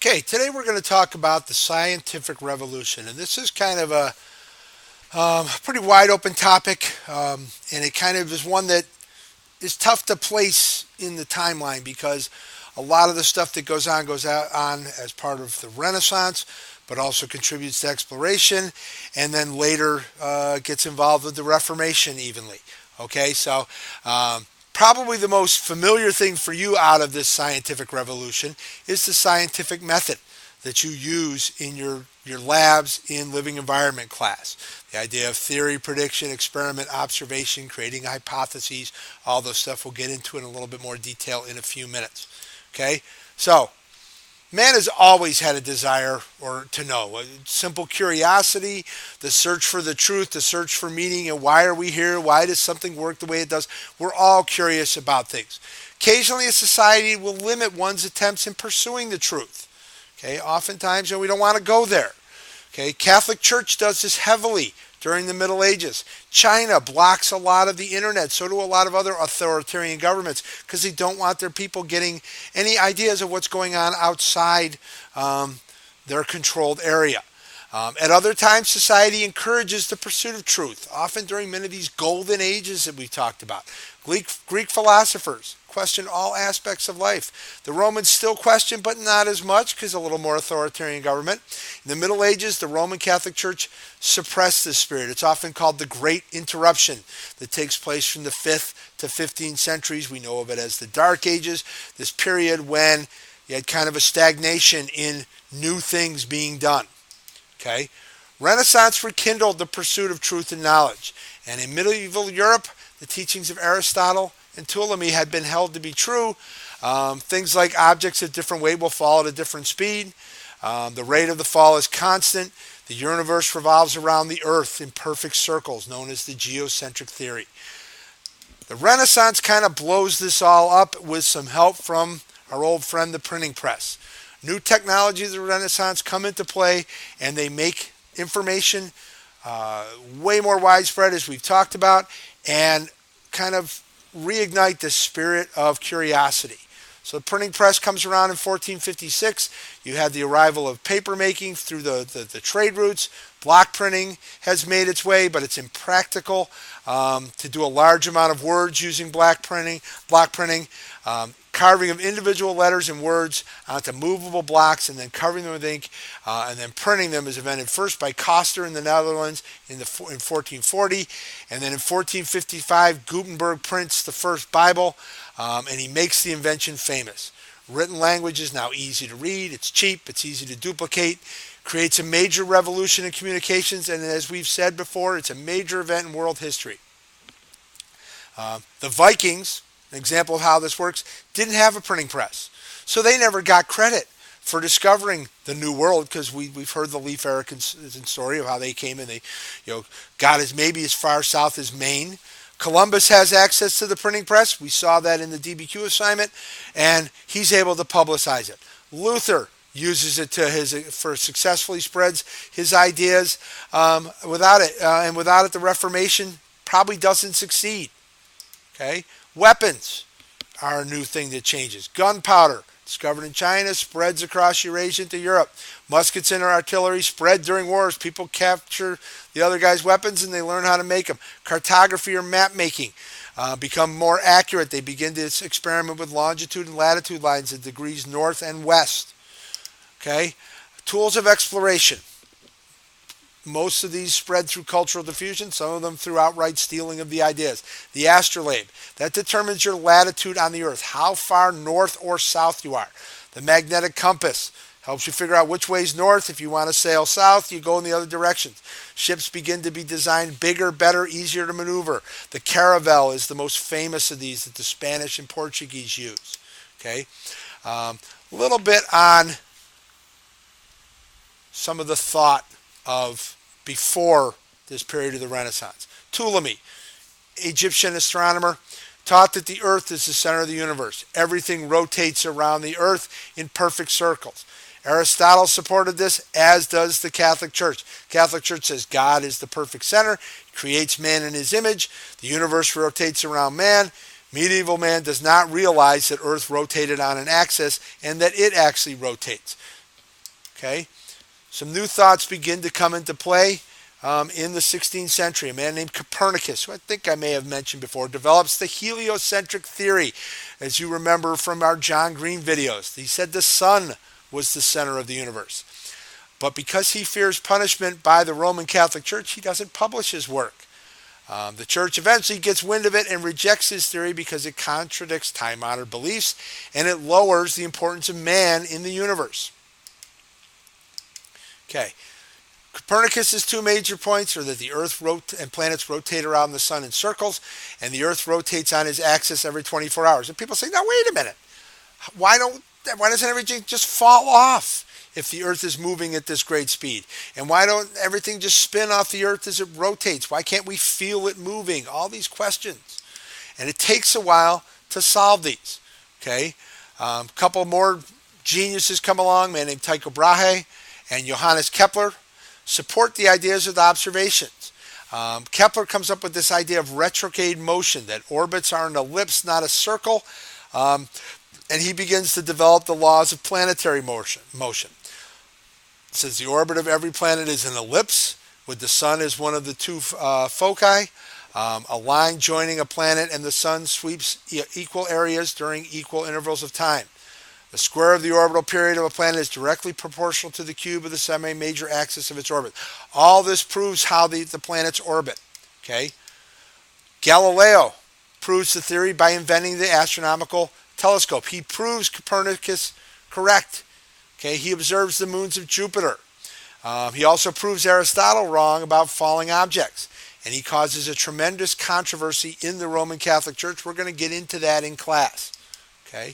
Okay, today we're going to talk about the scientific revolution, and this is kind of a pretty wide open topic, and it kind of is one that is tough to place in the timeline because a lot of the stuff that goes on as part of the Renaissance, but also contributes to exploration, and then later gets involved with the Reformation evenly. Okay, so probably the most familiar thing for you out of this scientific revolution is the scientific method that you use in your labs in living environment class. The idea of theory, prediction, experiment, observation, creating hypotheses, all those stuff we'll get into in a little bit more detail in a few minutes. Okay, so man has always had a desire or to know, a simple curiosity, the search for the truth, the search for meaning, and why are we here? Why does something work the way it does? We're all curious about things. Occasionally, a society will limit one's attempts in pursuing the truth. Okay, oftentimes, we don't want to go there. Okay, Catholic Church does this heavily during the Middle Ages. China blocks a lot of the internet. So do a lot of other authoritarian governments because they don't want their people getting any ideas of what's going on outside their controlled area. At other times, society encourages the pursuit of truth, often during many of these golden ages that we've talked about. Greek philosophers question all aspects of life. The Romans still question, but not as much because a little more authoritarian government. In the Middle Ages, the Roman Catholic Church suppressed this spirit. It's often called the Great Interruption that takes place from the 5th to 15th centuries. We know of it as the Dark Ages, this period when you had kind of a stagnation in new things being done. Okay? Renaissance rekindled the pursuit of truth and knowledge. And in medieval Europe, the teachings of Aristotle and Ptolemy had been held to be true. Things like objects at different weight will fall at a different speed. The rate of the fall is constant. The universe revolves around the Earth in perfect circles, known as the geocentric theory. The Renaissance kind of blows this all up with some help from our old friend, the printing press. New technologies of the Renaissance come into play, and they make information way more widespread, as we've talked about, and kind of reignite the spirit of curiosity. So the printing press comes around in 1456. You had the arrival of paper making through the trade routes. Block printing has made its way, but it's impractical to do a large amount of words using block printing. Carving of individual letters and words onto movable blocks and then covering them with ink and then printing them is invented first by Coster in the Netherlands in 1440. And then in 1455, Gutenberg prints the first Bible and he makes the invention famous. Written language is now easy to read, it's cheap, it's easy to duplicate, creates a major revolution in communications, and as we've said before, it's a major event in world history. The Vikings, an example of how this works, didn't have a printing press. So they never got credit for discovering the New World because we've heard the Leif Erikson story of how they came and they got maybe as far south as Maine. Columbus has access to the printing press. We saw that in the DBQ assignment, and he's able to publicize it. Luther uses it for successfully spreads his ideas. Without it, the Reformation probably doesn't succeed. Okay, weapons are a new thing that changes. Gunpowder, discovered in China, spreads across Eurasia into Europe. Muskets and artillery spread during wars. People capture the other guy's weapons and they learn how to make them. Cartography or map making become more accurate. They begin to experiment with longitude and latitude lines at degrees north and west. Okay, tools of exploration. Most of these spread through cultural diffusion, some of them through outright stealing of the ideas. The astrolabe, that determines your latitude on the Earth, how far north or south you are. The magnetic compass helps you figure out which way is north. If you want to sail south, you go in the other direction. Ships begin to be designed bigger, better, easier to maneuver. The caravel is the most famous of these that the Spanish and Portuguese use. Okay, a little bit on some of the thought of before this period of the Renaissance. Ptolemy, Egyptian astronomer, taught that the Earth is the center of the universe. Everything rotates around the Earth in perfect circles. Aristotle supported this, as does the Catholic Church. The Catholic Church says God is the perfect center, creates man in his image, the universe rotates around man. Medieval man does not realize that Earth rotated on an axis and that it actually rotates. Okay, some new thoughts begin to come into play in the 16th century. A man named Copernicus, who I think I may have mentioned before, develops the heliocentric theory. As you remember from our John Green videos, he said the sun was the center of the universe. But because he fears punishment by the Roman Catholic Church, he doesn't publish his work. The church eventually gets wind of it and rejects his theory because it contradicts time-honored beliefs and it lowers the importance of man in the universe. Okay, Copernicus's two major points are that the Earth and planets rotate around the sun in circles, and the Earth rotates on its axis every 24 hours. And people say, now wait a minute, why doesn't everything just fall off if the Earth is moving at this great speed? And why don't everything just spin off the Earth as it rotates? Why can't we feel it moving? All these questions. And it takes a while to solve these. Okay, a couple more geniuses come along, a man named Tycho Brahe and Johannes Kepler, support the ideas of the observations. Kepler comes up with this idea of retrograde motion, that orbits are an ellipse, not a circle. And he begins to develop the laws of planetary motion. It says the orbit of every planet is an ellipse, with the sun as one of the two foci. A line joining a planet and the sun sweeps equal areas during equal intervals of time. The square of the orbital period of a planet is directly proportional to the cube of the semi-major axis of its orbit. All this proves how the planets orbit. Okay? Galileo proves the theory by inventing the Astronomical Telescope. He proves Copernicus correct. Okay? He observes the moons of Jupiter. He also proves Aristotle wrong about falling objects. And he causes a tremendous controversy in the Roman Catholic Church. We're going to get into that in class. Okay?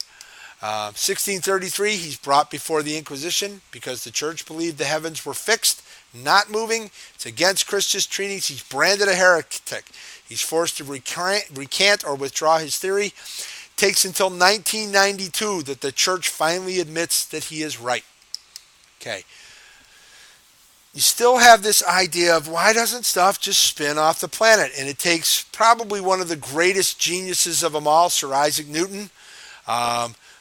1633, he's brought before the Inquisition because the church believed the heavens were fixed, not moving. It's against Christian treatise. He's branded a heretic. He's forced to recant or withdraw his theory. It takes until 1992 that the church finally admits that he is right. Okay. You still have this idea of why doesn't stuff just spin off the planet? And it takes probably one of the greatest geniuses of them all, Sir Isaac Newton.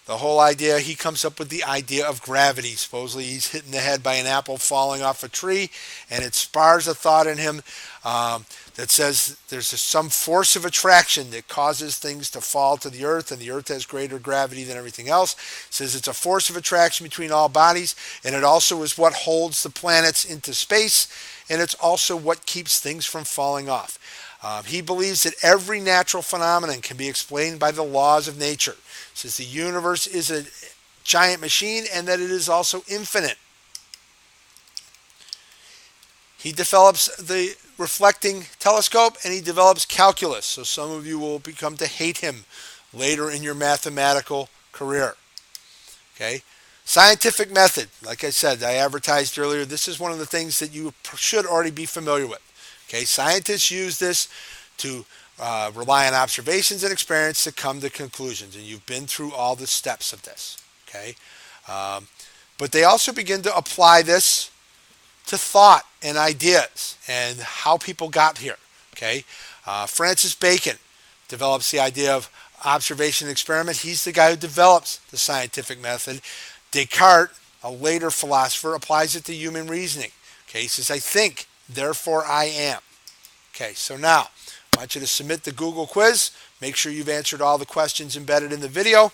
The whole idea, he comes up with the idea of gravity. Supposedly he's hit in the head by an apple falling off a tree, and it spars a thought in him that says there's some force of attraction that causes things to fall to the earth, and the earth has greater gravity than everything else. It says it's a force of attraction between all bodies, and it also is what holds the planets into space, and it's also what keeps things from falling off. He believes that every natural phenomenon can be explained by the laws of nature. He says the universe is a giant machine and that it is also infinite. He develops the reflecting telescope and he develops calculus. So some of you will become to hate him later in your mathematical career. Okay? Scientific method. Like I said, I advertised earlier, this is one of the things that you should already be familiar with. Okay, scientists use this to rely on observations and experience to come to conclusions, and you've been through all the steps of this. Okay, but they also begin to apply this to thought and ideas and how people got here. Okay, Francis Bacon develops the idea of observation and experiment. He's the guy who develops the scientific method. Descartes, a later philosopher, applies it to human reasoning. Okay, he says, I think, therefore I am. Okay, so now I want you to submit the Google quiz. Make sure you've answered all the questions embedded in the video,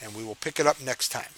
and we will pick it up next time.